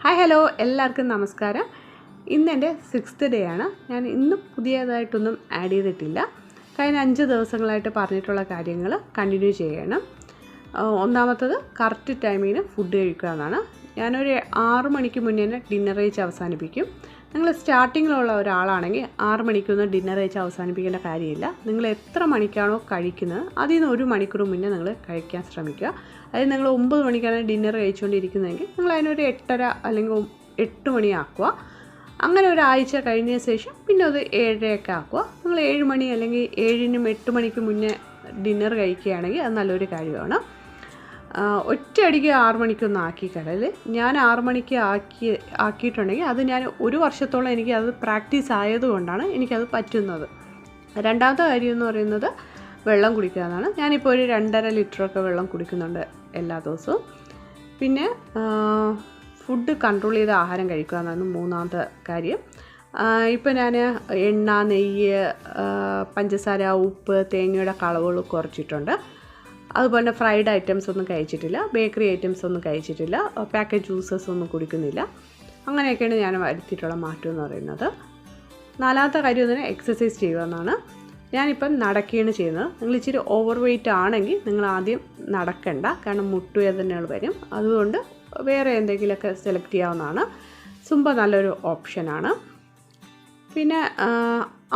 Hi hello എല്ലാവർക്കും നമസ്കാരം. ഇന്ന് എൻ്റെ 6th ഡേ ആണ്. ഞാൻ ഇന്ന് പുതിയതായിട്ടൊന്നും ആഡ് ചെയ്തിട്ടില്ല. കഴിഞ്ഞ 5 ദിവസങ്ങളായിട്ട് പറഞ്ഞിട്ടുള്ള കാര്യങ്ങൾ കണ്ടിന്യൂ ചെയ്യണം. ഒന്നാമത്തത് കറക്റ്റ് ടൈമിന് ഫുഡ് കഴിക്കുക എന്നാണ്. ഞാനൊരു 6 മണിക്ക് മുന്നേ തന്നെ ഡിന്നർ കഴിച്ച് അവസാനിപ്പിക്കും. നിങ്ങൾ സ്റ്റാർട്ടിങ്ങിലുള്ള ഒരാളാണെങ്കിൽ 6 മണിക്കൊന്നും ഡിന്നർ കഴിച്ച് അവസാനിപ്പിക്കേണ്ട കാര്യമില്ല. നിങ്ങൾ എത്ര മണിക്കാണോ കഴിക്കുന്നത് അതിൽ നിന്ന് 1 മണിക്കൂർ മുന്നേ നിങ്ങൾ കഴിക്കാൻ ശ്രമിക്കുക. അതായത് നിങ്ങൾ 9 മണിക്കാണ് ഡിന്നർ കഴിച്ചുകൊണ്ടിരിക്കുന്നതെങ്കിൽ നിങ്ങൾ അതിനൊരു 8:30 അല്ലെങ്കിൽ 8 മണിയാക്കുക. അങ്ങനെ ഒരാഴ്ച കഴിഞ്ഞ ശേഷം പിന്നെ അത് 7:30 ആക്കുക. നിങ്ങൾ 7 മണി അല്ലെങ്കിൽ 7-നും 8 മണിക്ക് മുന്നേ ഡിന്നർ കഴിക്കുകയാണെങ്കിൽ അത് നല്ലൊരു കാര്യമാണ്. ഒറ്റയടിക്ക് 6 മണിക്കൊന്നും ആക്കിക്കടൽ. ഞാൻ 6 മണിക്ക് ആക്കിയിട്ടുണ്ടെങ്കിൽ അത് ഞാൻ 1 വർഷത്തോളം എനിക്കത് പ്രാക്ടീസ് ആയതുകൊണ്ടാണ് എനിക്കത് പറ്റുന്നത്. രണ്ടാമത്തെ കാര്യം എന്ന് പറയുന്നത് വെള്ളം കുടിക്കുക എന്നാണ്. ഞാനിപ്പോൾ ഒരു 2.5 ലിറ്ററൊക്കെ വെള്ളം കുടിക്കുന്നുണ്ട് എല്ലാ ദിവസവും. പിന്നെ ഫുഡ് കൺട്രോൾ ചെയ്ത ആഹാരം കഴിക്കുക എന്നാണ് മൂന്നാമത്തെ കാര്യം. ഇപ്പോൾ ഞാൻ എണ്ണ, നെയ്യ്, പഞ്ചസാര, ഉപ്പ്, തേങ്ങയുടെ അളവുകൾ കുറച്ചിട്ടുണ്ട്. അതുപോലെ ഫ്രൈഡ് ഐറ്റംസ് ഒന്നും കഴിച്ചിട്ടില്ല, ബേക്കറി ഐറ്റംസ് ഒന്നും കഴിച്ചിട്ടില്ല, പാക്കറ്റ് ജ്യൂസസ് ഒന്നും കുടിക്കുന്നില്ല. അങ്ങനെയൊക്കെയാണ് ഞാൻ വരുത്തിയിട്ടുള്ള മാറ്റം എന്ന് പറയുന്നത്. നാലാമത്തെ കാര്യം തന്നെ എക്സസൈസ് ചെയ്യുക എന്നാണ്. ഞാനിപ്പം നടക്കുകയാണ് ചെയ്യുന്നത്. നിങ്ങൾ ഇച്ചിരി ഓവർ വെയ്റ്റ് ആണെങ്കിൽ നിങ്ങൾ ആദ്യം നടക്കണ്ട, കാരണം മുട്ടുവേദനകൾ വരും. അതുകൊണ്ട് വേറെ എന്തെങ്കിലുമൊക്കെ സെലക്ട് ചെയ്യാവുന്നതാണ്. സുംബ നല്ലൊരു ഓപ്ഷനാണ്. പിന്നെ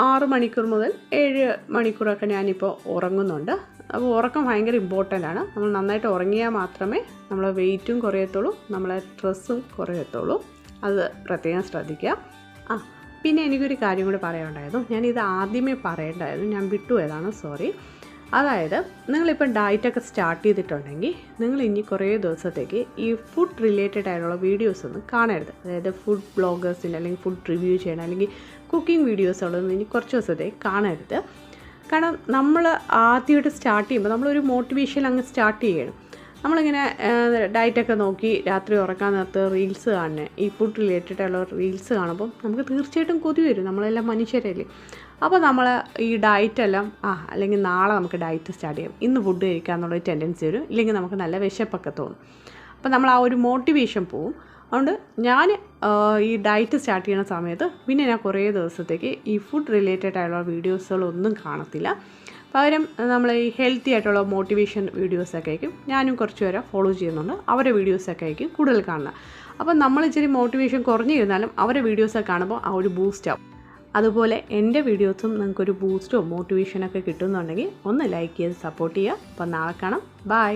6 മണിക്കൂർ മുതൽ 7 മണിക്കൂറൊക്കെ ഞാനിപ്പോൾ ഉറങ്ങുന്നുണ്ട്. അപ്പോൾ ഉറക്കം ഭയങ്കര ഇമ്പോർട്ടൻ്റ് ആണ്. നമ്മൾ നന്നായിട്ട് ഉറങ്ങിയാൽ മാത്രമേ നമ്മളെ വെയിറ്റും കുറയത്തുള്ളൂ, നമ്മളെ സ്ട്രെസ്സും കുറയത്തുള്ളൂ. അത് പ്രത്യേകം ശ്രദ്ധിക്കുക. പിന്നെ എനിക്കൊരു കാര്യം കൂടി പറയാനുണ്ടായിരുന്നു. ഞാനിത് ആദ്യമേ പറയേണ്ടായിരുന്നു, ഞാൻ വിട്ടുപോയതാണ്, സോറി. അതായത് നിങ്ങളിപ്പം ഡയറ്റൊക്കെ സ്റ്റാർട്ട് ചെയ്തിട്ടുണ്ടെങ്കിൽ നിങ്ങൾ ഇനി കുറേ ദിവസത്തേക്ക് ഈ ഫുഡ് റിലേറ്റഡ് ആയിട്ടുള്ള വീഡിയോസൊന്നും കാണരുത്. അതായത് ഫുഡ് ബ്ലോഗേഴ്സിൻ്റെ അല്ലെങ്കിൽ ഫുഡ് റിവ്യൂ ചെയ്യണം അല്ലെങ്കിൽ കുക്കിംഗ് വീഡിയോസുകളൊന്നും ഇനി കുറച്ച് ദിവസത്തേക്ക് കാണരുത്. കാരണം നമ്മൾ ആദ്യമായിട്ട് സ്റ്റാർട്ട് ചെയ്യുമ്പോൾ നമ്മളൊരു മോട്ടിവേഷൻ അങ്ങ് സ്റ്റാർട്ട് ചെയ്യണം. നമ്മളിങ്ങനെ ഡയറ്റൊക്കെ നോക്കി രാത്രി ഉറക്കാൻ നേരത്ത് റീൽസ് കാണുന്നത്, ഈ ഫുഡ് റിലേറ്റഡ് ആയിട്ടുള്ള റീൽസ് കാണുമ്പം നമുക്ക് തീർച്ചയായിട്ടും കൊതി വരും. നമ്മളെല്ലാം മനുഷ്യരല്ലേ. അപ്പോൾ നമ്മൾ ഈ ഡയറ്റെല്ലാം അല്ലെങ്കിൽ നാളെ നമുക്ക് ഡയറ്റ് സ്റ്റാർട്ട് ചെയ്യാം, ഇന്ന് ഫുഡ് കഴിക്കുക എന്നുള്ളൊരു ടെൻഡൻസി വരും. ഇല്ലെങ്കിൽ നമുക്ക് നല്ല വിശപ്പൊക്കെ തോന്നും. അപ്പോൾ നമ്മൾ ആ ഒരു മോട്ടിവേഷൻ പോവും. അതുകൊണ്ട് ഞാൻ ഈ ഡയറ്റ് സ്റ്റാർട്ട് ചെയ്യുന്ന സമയത്ത് പിന്നെ ഞാൻ കുറേ ദിവസത്തേക്ക് ഈ ഫുഡ് റിലേറ്റഡ് ആയിട്ടുള്ള വീഡിയോസുകളൊന്നും കാണത്തില്ല. പകരം നമ്മൾ ഈ ഹെൽത്തി ആയിട്ടുള്ള മോട്ടിവേഷൻ വീഡിയോസൊക്കെ ആയിരിക്കും ഞാനും കുറച്ച് പേരെ ഫോളോ ചെയ്യുന്നുണ്ട്. അവരുടെ വീഡിയോസൊക്കെ ആയിരിക്കും കൂടുതൽ കാണുന്നത്. അപ്പോൾ നമ്മൾ ഇച്ചിരി മോട്ടിവേഷൻ കുറഞ്ഞിരുന്നാലും അവരുടെ വീഡിയോസൊക്കെ കാണുമ്പോൾ ആ ഒരു ബൂസ്റ്റ് ആവും. അതുപോലെ എൻ്റെ വീഡിയോസും നിങ്ങൾക്കൊരു ബൂസ്റ്റോ മോട്ടിവേഷനൊക്കെ കിട്ടുന്നുണ്ടെങ്കിൽ ഒന്ന് ലൈക്ക് ചെയ്ത് സപ്പോർട്ട് ചെയ്യുക. അപ്പോൾ നാളെ കാണാം. ബൈ.